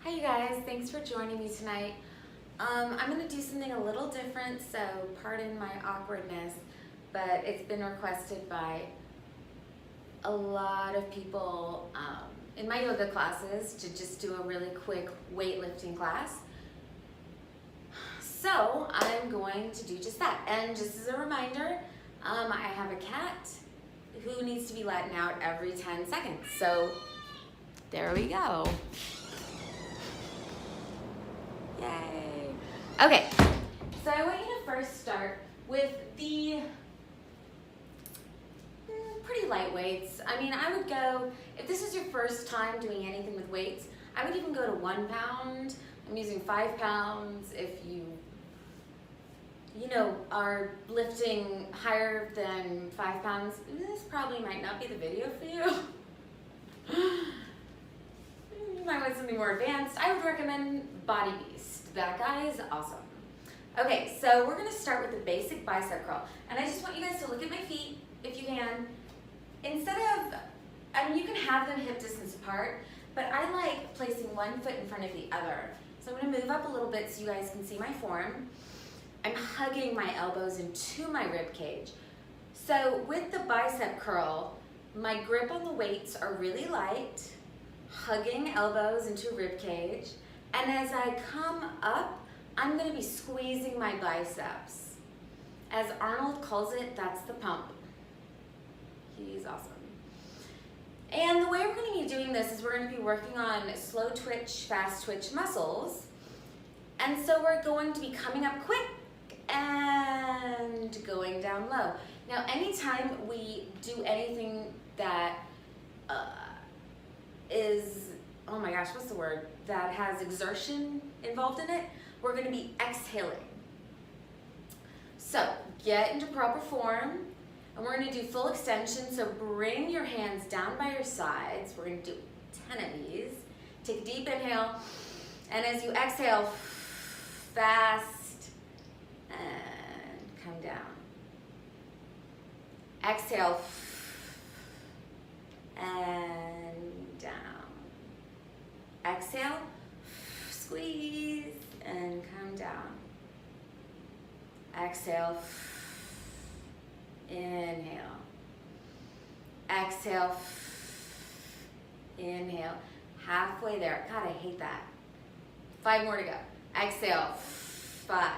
Hi you guys, thanks for joining me tonight. I'm going to do something a little different, so pardon my awkwardness, but it's been requested by a lot of people in my yoga classes to just do a really quick weightlifting class. So I'm going to do just that. And just as a reminder, I have a cat who needs to be let out every 10 seconds. So there we go. Yay. Okay, so I want you to first start with the pretty light weights. I mean, I would go, if this is your first time doing anything with weights, I would even go to 1 pound. I'm using 5 pounds. If you are lifting higher than 5 pounds, this probably might not be the video for you. You might want something more advanced. I would recommend Body Beast. That guy is awesome. Okay, so we're gonna start with the basic bicep curl. And I just want you guys to look at my feet, if you can. Instead of, I mean, you can have them hip distance apart, but I like placing one foot in front of the other. So I'm gonna move up a little bit so you guys can see my form. I'm hugging my elbows into my rib cage. So with the bicep curl, my grip on the weights are really light, hugging elbows into rib cage, and as I come up, I'm going to be squeezing my biceps. As Arnold calls it, that's the pump. He's awesome. And the way we're going to be doing this is we're going to be working on slow twitch, fast twitch muscles. And so we're going to be coming up quick and going down low. Now, anytime we do anything that is, oh my gosh, what's the word? That has exertion involved in it, we're going to be exhaling. So get into proper form, and we're going to do full extension. So bring your hands down by your sides. We're going to do 10 of these. Take a deep inhale, and as you exhale, fast, and come down. Exhale, and down. Exhale, squeeze, and come down. Exhale, inhale. Exhale, inhale. Halfway there. God, I hate that. 5 more to go. Exhale, 5,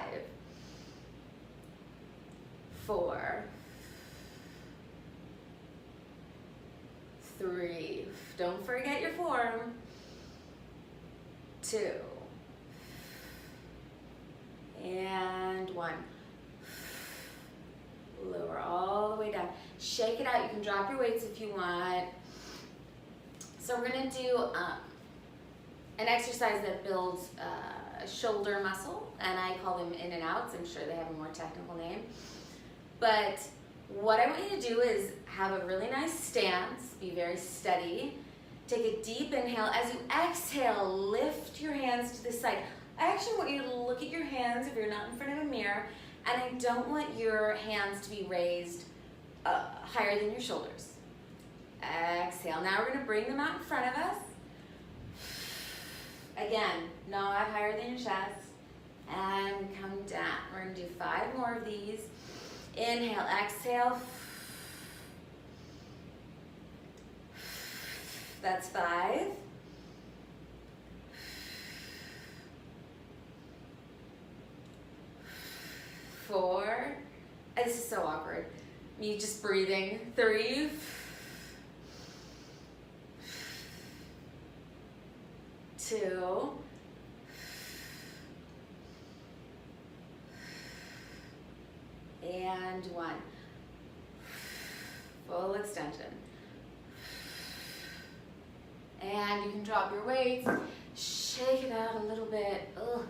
4, 3, don't forget your form, 2, and 1. Lower all the way down. Shake it out. You can drop your weights if you want. So we're going to do an exercise that builds shoulder muscle, and I call them in and outs. I'm sure they have a more technical name. But what I want you to do is have a really nice stance, be very steady. Take a deep inhale. As you exhale, lift your hands to the side. I actually want you to look at your hands if you're not in front of a mirror, and I don't want your hands to be raised higher than your shoulders. Exhale. Now we're going to bring them out in front of us. Again, not higher than your chest. And come down. We're going to do 5 more of these. Inhale, exhale. That's 5. 4. This is so awkward. Me just breathing. 3. 2. And 1. Full extension. And you can drop your weights. Shake it out a little bit. Ugh.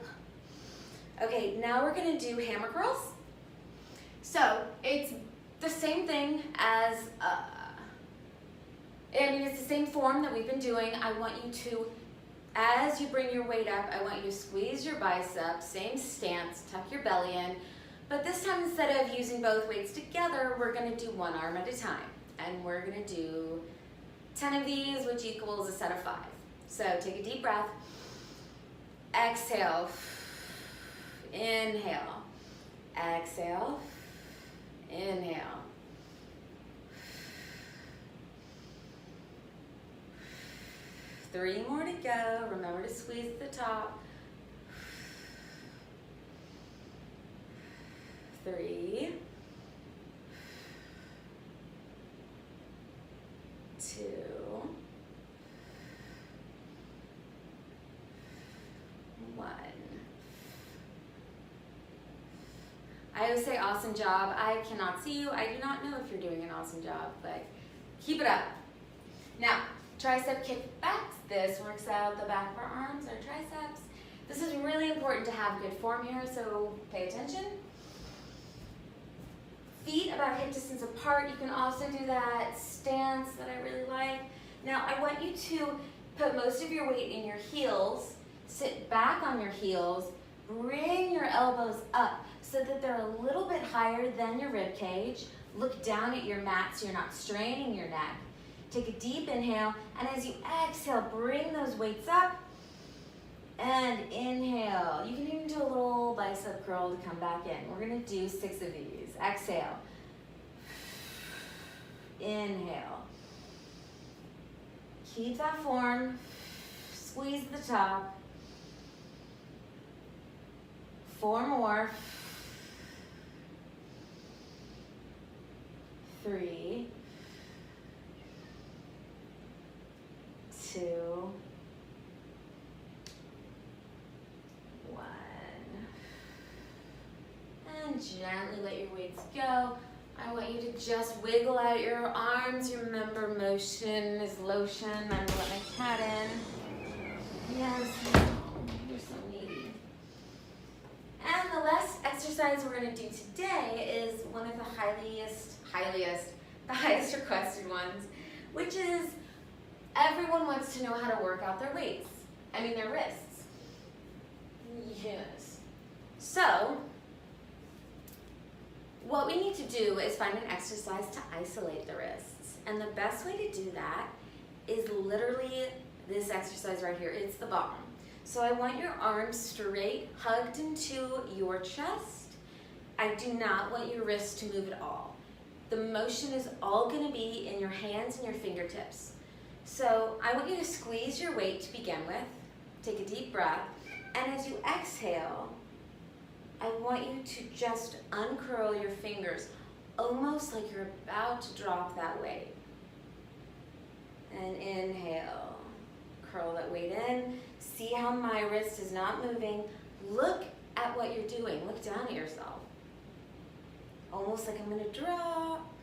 Okay, now we're going to do hammer curls. So it's the same thing as, it's the same form that we've been doing. I want you to, as you bring your weight up, I want you to squeeze your biceps, same stance, tuck your belly in. But this time, instead of using both weights together, we're going to do one arm at a time. And we're going to do 10 of these, which equals a set of 5. So take a deep breath. Exhale. Inhale. Exhale. Inhale. Three more to go. Remember to squeeze the top. 3, 2, 1. I always say awesome job. I cannot see you. I do not know if you're doing an awesome job, but keep it up. Now, tricep kickbacks. This works out the back of our arms, our triceps. This is really important to have good form here, so pay attention. Feet about hip distance apart. You can also do that stance that I really like. Now, I want you to put most of your weight in your heels, sit back on your heels, bring your elbows up so that they're a little bit higher than your rib cage. Look down at your mat so you're not straining your neck. Take a deep inhale, and as you exhale, bring those weights up and inhale. You can even do a little bicep curl to come back in. We're gonna do 6 of these. Exhale. Inhale. Keep that form. Squeeze the top. 4 more. 3, 2, 1. And gently let your weights go. I want you to just wiggle out your arms. Remember, motion is lotion. I'm gonna let my cat in. Yes, you're so needy. And the last exercise we're gonna do today is one of the highest requested ones, which is everyone wants to know how to work out their weights. I mean their wrists. Yes. So, what we need to do is find an exercise to isolate the wrists. And the best way to do that is literally this exercise right here. It's the bottom. So I want your arms straight, hugged into your chest. I do not want your wrists to move at all. The motion is all gonna be in your hands and your fingertips. So I want you to squeeze your weight to begin with. Take a deep breath. And as you exhale, I want you to just uncurl your fingers, almost like you're about to drop that weight. And inhale, curl that weight in. See how my wrist is not moving. Look at what you're doing. Look down at yourself. Almost like I'm gonna drop.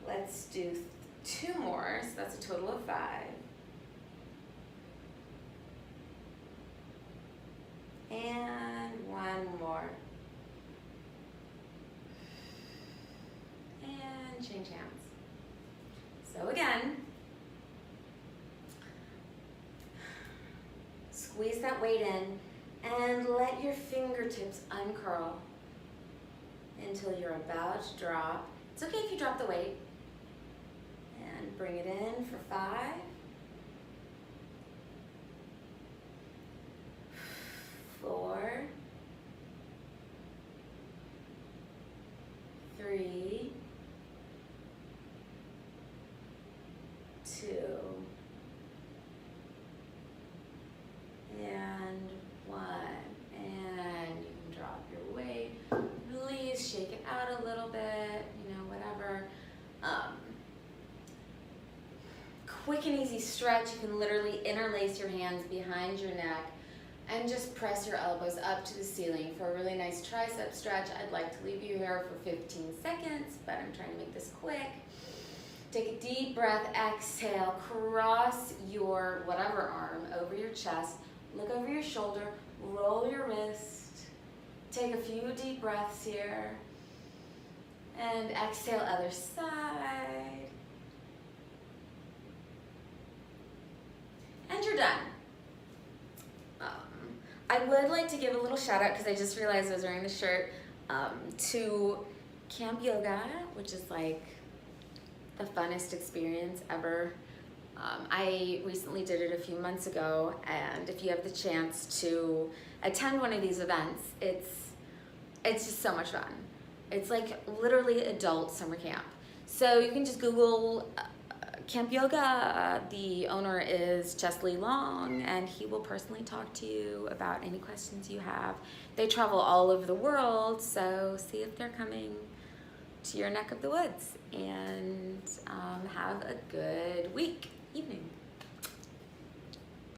Let's do 2 more, so that's a total of 5. And 1 more. And change hands. So again, squeeze that weight in and let your fingertips uncurl until you're about to drop. It's okay if you drop the weight. And bring it in for 5. 4, 3, 2, and 1. And you can drop your weight. Release, shake it out a little bit, whatever. Quick and easy stretch. You can literally interlace your hands behind your neck and just press your elbows up to the ceiling for a really nice tricep stretch. I'd like to leave you here for 15 seconds, but I'm trying to make this quick. Take a deep breath, exhale, cross your whatever arm over your chest, look over your shoulder, roll your wrist, take a few deep breaths here, and exhale other side. And you're done. I would like to give a little shout out, because I just realized I was wearing the shirt, to Camp Yoga, which is like the funnest experience ever. I recently did it a few months ago, and if you have the chance to attend one of these events, it's just so much fun. It's like literally adult summer camp. So you can just Google Camp Yoga. The owner is Chesley Long, and he will personally talk to you about any questions you have. They travel all over the world, so see if they're coming to your neck of the woods, and have a good evening.